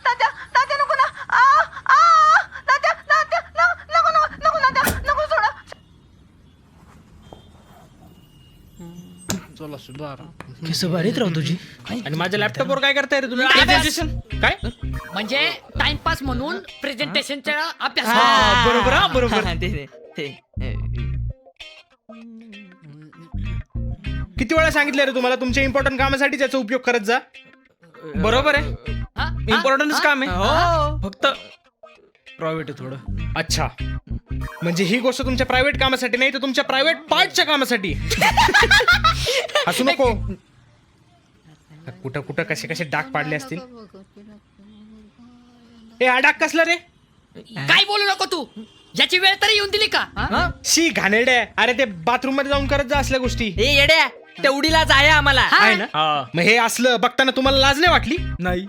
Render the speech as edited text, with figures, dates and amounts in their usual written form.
तात्या तात्या नको ना तात्या तात्या नको नको नको तात्या नको सोडा. चला सुधार. केस भारीत राव तुझी. आणि माझ्या लॅपटॉपवर काय करताय रे तुम्ही? प्रेझेंटेशन काय? म्हणजे टाइमपास म्हणून प्रेझेंटेशनच्या अभ्यास. बरोबर हा बरोबर. किती वेळा सांगितलं रे तुम्हाला तुमच्या इम्पॉर्टंट कामासाठी त्याचा उपयोग करत जा. बरोबर आहे, हा? इम्पॉर्टंटच काम आहे. हो. फक्त प्रायव्हेट आहे थोडं. अच्छा, म्हणजे ही गोष्ट तुमच्या प्रायव्हेट कामासाठी नाही तर तुमच्या प्रायव्हेट पार्टच्या कामासाठी. हसू नको. कुठं कुठं कसे कसे डाग पाडले असतील. ए हा डाग कसला रे? काय बोलू नको तू. याची वेळ तरी येऊन दिली का? हा? शी घाणेरड्या. अरे ते बाथरूम मध्ये जाऊन करत जा असल्या गोष्टी. ए येड्या, तेवढीलाच आहे आम्हाला. हा? आहे ना? मग हे असलं बघताना तुम्हाला लाज नाही वाटली? नाही.